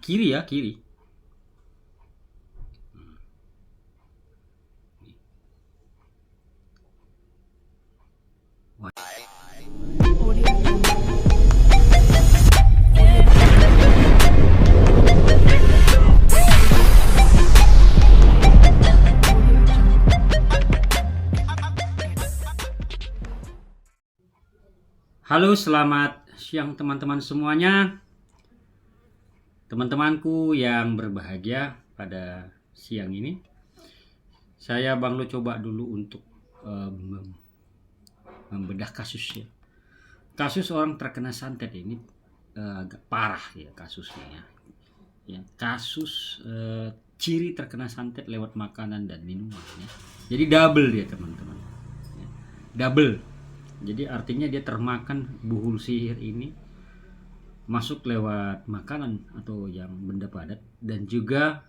Kiri ya, kiri. Halo, selamat siang teman-teman semuanya. Teman-temanku yang berbahagia pada siang ini. Saya Bang Lo coba dulu untuk membedah kasus ya. Kasus orang terkena santet ini agak parah ya kasusnya ya. Ya, kasus ciri terkena santet lewat makanan dan minuman ya. Jadi double dia teman-teman. Ya, double. Jadi artinya dia termakan buhul sihir ini masuk lewat makanan atau yang benda padat, dan juga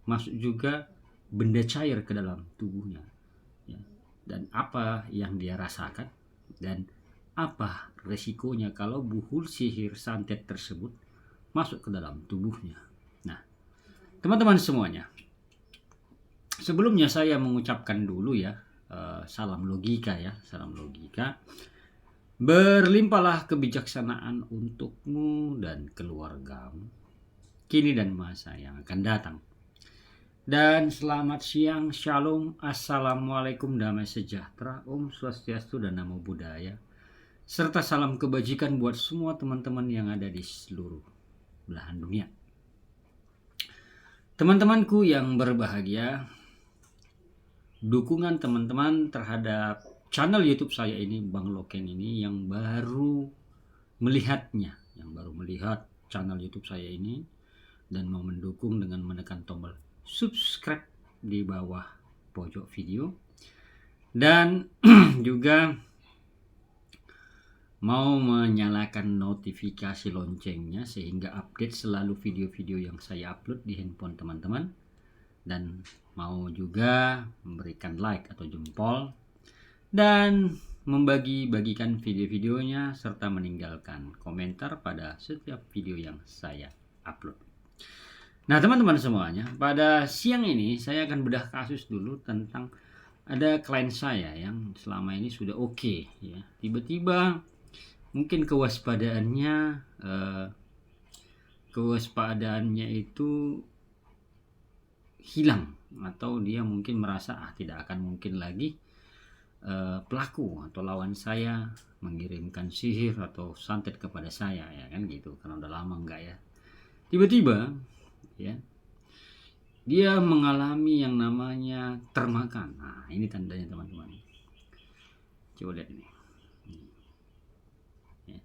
masuk juga benda cair ke dalam tubuhnya ya. Dan apa yang dia rasakan dan apa resikonya kalau buhul sihir santet tersebut masuk ke dalam tubuhnya. Nah, teman-teman semuanya, sebelumnya saya mengucapkan dulu ya, salam logika ya, salam logika. Berlimpahlah kebijaksanaan untukmu dan keluargamu kini dan masa yang akan datang. Dan selamat siang, shalom, assalamualaikum, damai sejahtera, om swastiastu dan namo buddhaya, serta salam kebajikan buat semua teman-teman yang ada di seluruh belahan dunia. Teman-temanku yang berbahagia, dukungan teman-teman terhadap channel YouTube saya ini, Bang Loken ini, yang baru melihatnya, yang baru melihat channel YouTube saya ini dan mau mendukung dengan menekan tombol subscribe di bawah pojok video, dan juga mau menyalakan notifikasi loncengnya sehingga update selalu video-video yang saya upload di handphone teman-teman, dan mau juga memberikan like atau jempol dan membagi-bagikan video-videonya serta meninggalkan komentar pada setiap video yang saya upload. Nah teman-teman semuanya, pada siang ini saya akan bedah kasus dulu tentang ada klien saya yang selama ini sudah oke ya. Tiba-tiba mungkin kewaspadaan itu hilang, atau dia mungkin merasa tidak akan mungkin lagi pelaku atau lawan saya mengirimkan sihir atau santet kepada saya ya kan gitu, karena udah lama enggak ya. Tiba-tiba ya dia mengalami yang namanya termakan. Nah ini tandanya teman-teman, coba lihat ini ya.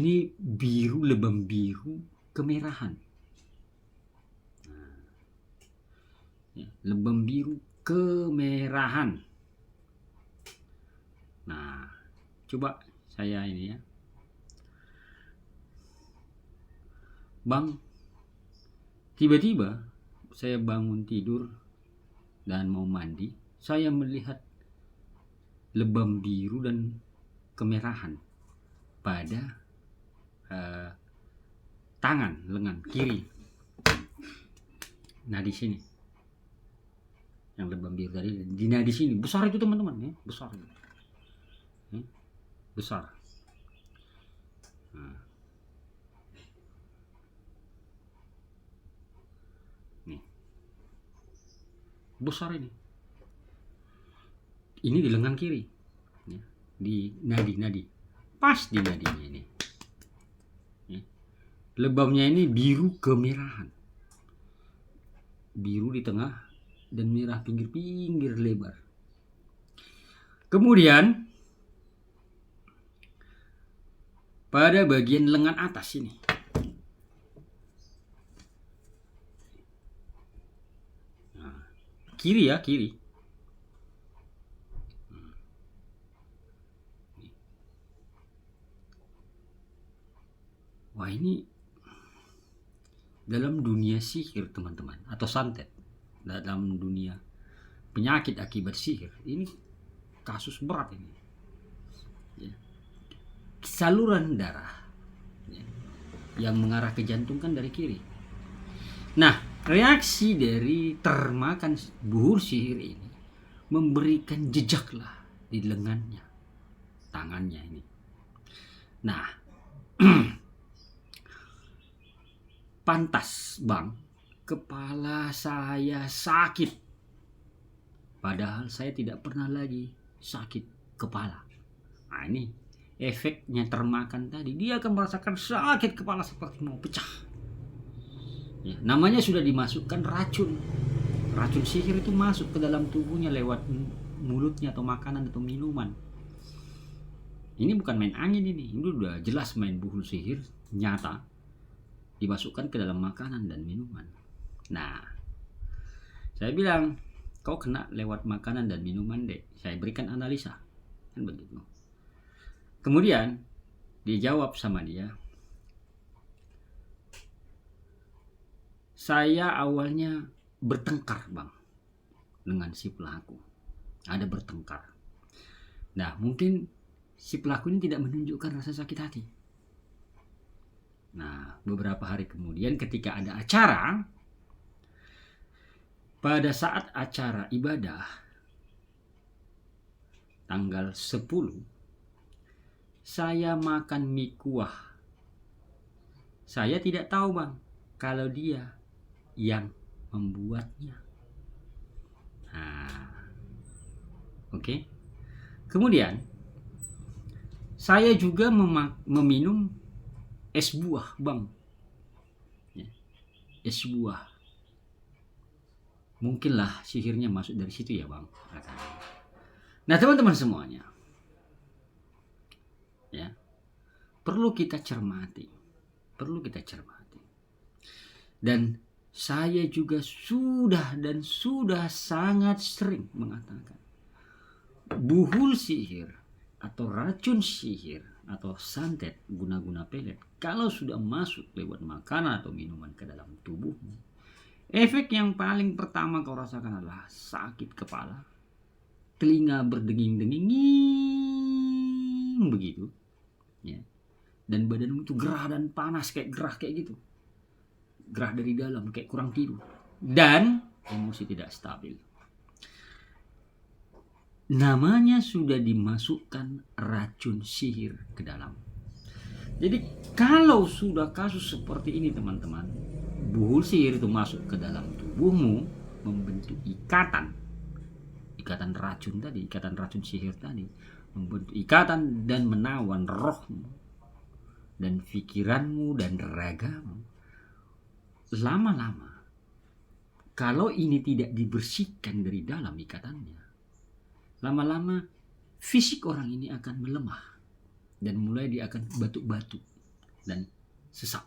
Ini biru, lebam biru kemerahan. Nah, ya, lebam biru kemerahan. Nah, coba saya ini ya, Bang, tiba-tiba saya bangun tidur dan mau mandi, saya melihat lebam biru dan kemerahan pada tangan lengan kiri. Nah di sini yang lebam biru tadi, di sini besar itu teman-teman ya, besar itu. Besar. Nah. Nih. Besar ini. Ini di lengan kiri. Ya. Di nadi-nadi. Pas di nadinya ini. Ya. Lebamnya ini biru kemerahan. Biru di tengah dan merah pinggir-pinggir lebar. Kemudian pada bagian lengan atas ini, nah, kiri ya, kiri. Wah ini dalam dunia sihir teman-teman, atau santet, dalam dunia penyakit akibat sihir, ini kasus berat ini ya. Saluran darah ya. yang mengarah ke jantung kan dari kiri. Nah, reaksi dari termakan buhul sihir ini memberikan jejaklah di lengannya, tangannya ini. Nah, pantas bang, kepala saya sakit. Padahal saya tidak pernah lagi sakit kepala. Nah ini efeknya termakan tadi. Dia akan merasakan sakit kepala seperti mau pecah. Ya, namanya sudah dimasukkan racun. Racun sihir itu masuk ke dalam tubuhnya lewat mulutnya atau makanan atau minuman. Ini bukan main angin ini. Ini udah jelas main buhul sihir nyata. Dimasukkan ke dalam makanan dan minuman. Nah, saya bilang, kau kena lewat makanan dan minuman dek. Saya berikan analisa. Kan begitu. Kemudian dijawab sama dia, saya awalnya bertengkar bang dengan si pelaku. Ada bertengkar. Nah mungkin si pelaku ini tidak menunjukkan rasa sakit hati. Nah beberapa hari kemudian ketika ada acara, pada saat acara ibadah tanggal 10, saya makan mie kuah. Saya tidak tahu bang kalau dia yang membuatnya. Nah, oke. Kemudian saya juga meminum es buah bang. Ya, es buah. Mungkinlah sihirnya masuk dari situ ya bang. Nah teman-teman semuanya, ya perlu kita cermati. Dan saya juga sudah sangat sering mengatakan buhul sihir atau racun sihir atau santet guna-guna pelet kalau sudah masuk lewat makanan atau minuman ke dalam tubuhmu, efek yang paling pertama kau rasakan adalah sakit kepala, telinga berdenging-denging begitu, ya. Dan badanmu itu gerah dan panas gerah kayak gitu. Gerah dari dalam kayak kurang tidur dan emosi tidak stabil. Namanya sudah dimasukkan racun sihir ke dalam. Jadi kalau sudah kasus seperti ini teman-teman, buhul sihir itu masuk ke dalam tubuhmu, membentuk ikatan racun tadi, ikatan racun sihir tadi, membentuk ikatan dan menawan rohmu dan pikiranmu dan ragamu. Lama-lama kalau ini tidak dibersihkan dari dalam ikatannya, lama-lama fisik orang ini akan melemah dan mulai dia akan batuk-batuk dan sesak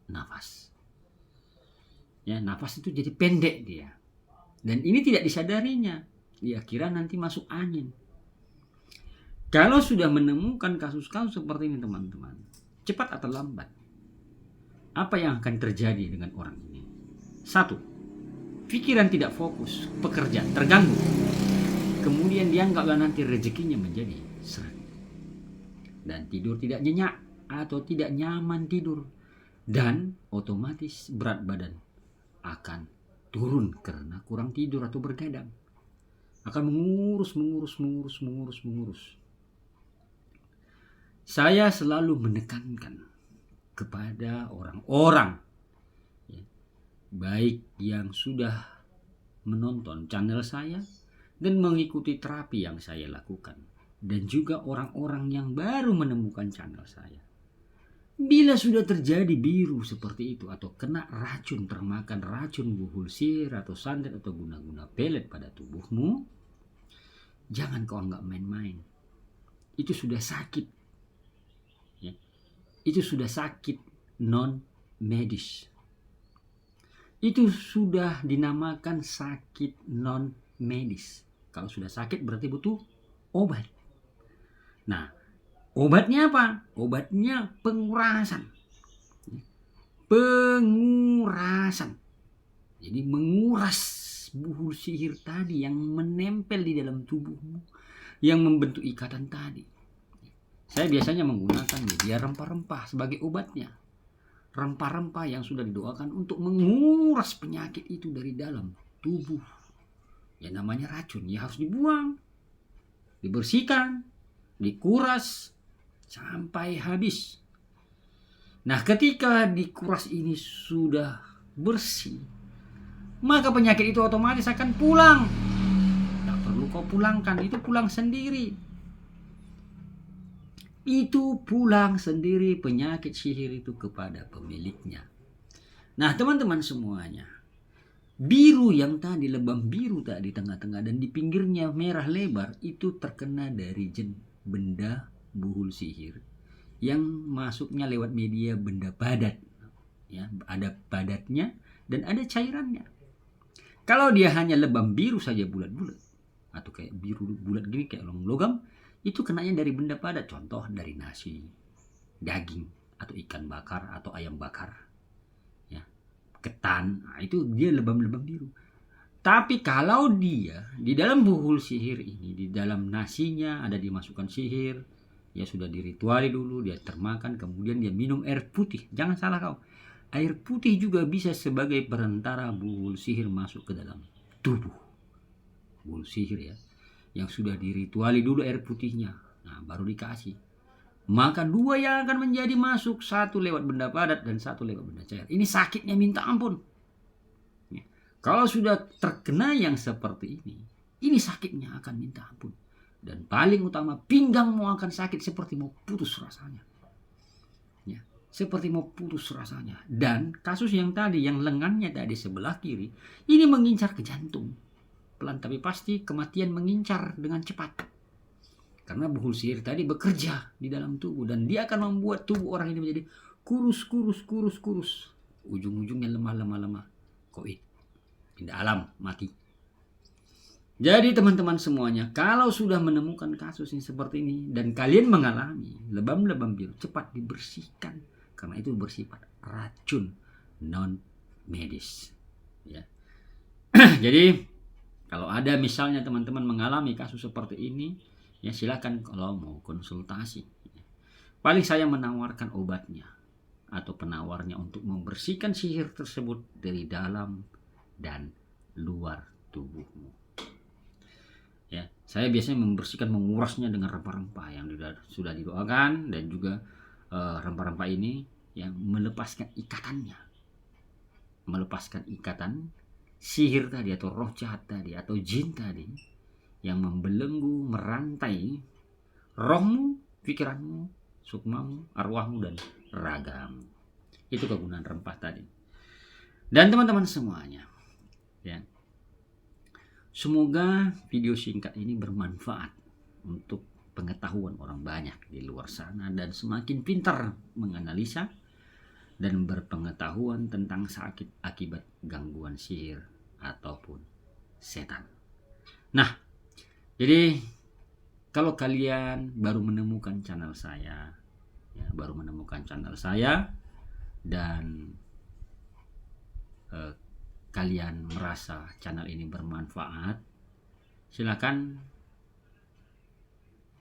nafas. Ya, nafas itu jadi pendek dia. Dan ini tidak disadarinya. Dia kira nanti masuk angin. Kalau sudah menemukan kasus-kasus seperti ini teman-teman, cepat atau lambat, apa yang akan terjadi dengan orang ini? 1. Pikiran tidak fokus, pekerjaan terganggu. Kemudian dianggaplah nanti rezekinya menjadi seret. Dan tidur tidak nyenyak atau tidak nyaman tidur. Dan otomatis berat badan akan turun karena kurang tidur atau bergadang. Akan mengurus. Saya selalu menekankan kepada orang-orang, ya, baik yang sudah menonton channel saya dan mengikuti terapi yang saya lakukan, dan juga orang-orang yang baru menemukan channel saya. Bila sudah terjadi biru seperti itu atau kena racun, termakan racun buhul sihir atau santet atau guna-guna pelet pada tubuhmu, jangan kau anggap main-main. Itu sudah sakit. Ya. Itu sudah sakit non medis. Itu sudah dinamakan sakit non medis. Kalau sudah sakit berarti butuh obat. Nah, obatnya apa? Obatnya pengurasan. Jadi menguras buhul sihir tadi yang menempel di dalam tubuhmu, yang membentuk ikatan tadi. Saya biasanya menggunakan media rempah-rempah sebagai obatnya. rempah-rempah yang sudah didoakan untuk menguras penyakit itu dari dalam tubuh. Ya namanya racun, ya harus dibuang, dibersihkan, dikuras sampai habis. Nah, ketika dikuras ini sudah bersih, maka penyakit itu otomatis akan pulang. Tak perlu kau pulangkan, itu pulang sendiri. Itu pulang sendiri penyakit sihir itu kepada pemiliknya. Nah, teman-teman semuanya, biru yang tadi, lebam biru tadi di tengah-tengah dan di pinggirnya merah lebar, itu terkena dari benda buhul sihir yang masuknya lewat media benda padat. Ya, ada padatnya dan ada cairannya. Kalau dia hanya lebam biru saja bulat-bulat atau kayak biru bulat gini kayak logam, itu kenanya dari benda padat, contoh dari nasi, daging atau ikan bakar atau ayam bakar, ya, ketan. Nah, itu dia lebam-lebam biru. Tapi kalau dia di dalam buhul sihir ini, di dalam nasinya ada dimasukkan sihir, ya sudah dirituali dulu, dia termakan, kemudian dia minum air putih. Jangan salah kau, air putih juga bisa sebagai perantara buhul sihir masuk ke dalam tubuh buhul sihir, ya, yang sudah dirituali dulu air putihnya. Nah, baru dikasih. Maka dua yang akan menjadi masuk, satu lewat benda padat dan satu lewat benda cair. Ini sakitnya minta ampun. Ya. Kalau sudah terkena yang seperti ini sakitnya akan minta ampun. Dan paling utama, pinggangmu akan sakit seperti mau putus rasanya. Ya, seperti mau putus rasanya. Dan kasus yang tadi, yang lengannya tadi sebelah kiri, ini mengincar ke jantung. Pelan tapi pasti kematian mengincar dengan cepat. Karena buhul sihir tadi bekerja di dalam tubuh dan dia akan membuat tubuh orang ini menjadi kurus. Ujung-ujungnya lemah. Koit. Pindah alam, mati. Jadi teman-teman semuanya, kalau sudah menemukan kasus yang seperti ini dan kalian mengalami lebam-lebam biru, cepat dibersihkan karena itu bersifat racun non medis. Ya. Jadi kalau ada misalnya teman-teman mengalami kasus seperti ini, ya silakan kalau mau konsultasi. Paling saya menawarkan obatnya atau penawarnya untuk membersihkan sihir tersebut dari dalam dan luar tubuhmu. Ya, saya biasanya membersihkan, mengurasnya dengan rempah-rempah yang sudah didoakan dan juga rempah-rempah ini yang melepaskan ikatan sihir tadi atau roh jahat tadi atau jin tadi yang membelenggu, merantai rohmu, pikiranmu, sukmamu, arwahmu dan ragamu. Itu kegunaan rempah tadi. Dan teman-teman semuanya, ya. Semoga video singkat ini bermanfaat untuk pengetahuan orang banyak di luar sana dan semakin pintar menganalisa dan berpengetahuan tentang sakit akibat gangguan sihir ataupun setan. Nah, jadi kalau kalian baru menemukan channel saya, dan kalian merasa channel ini bermanfaat, silakan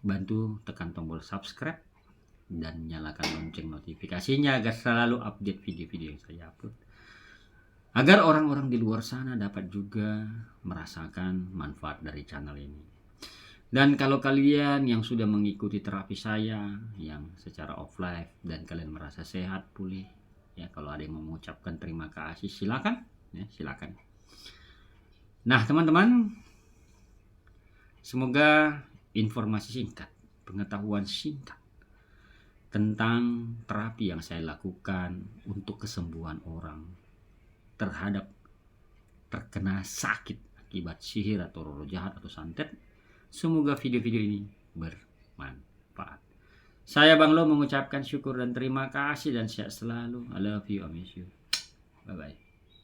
bantu tekan tombol subscribe dan nyalakan lonceng notifikasinya agar selalu update video-video yang saya upload, agar orang-orang di luar sana dapat juga merasakan manfaat dari channel ini. Dan kalau kalian yang sudah mengikuti terapi saya yang secara offline dan kalian merasa sehat pulih, ya, kalau ada yang mengucapkan terima kasih silakan. Ya, silakan. Nah, teman-teman, semoga informasi singkat, pengetahuan singkat tentang terapi yang saya lakukan untuk kesembuhan orang terhadap terkena sakit akibat sihir atau roh jahat atau santet, semoga video-video ini bermanfaat. Saya Bang Lo mengucapkan syukur dan terima kasih dan sehat selalu. I love you, I miss you. Bye-bye.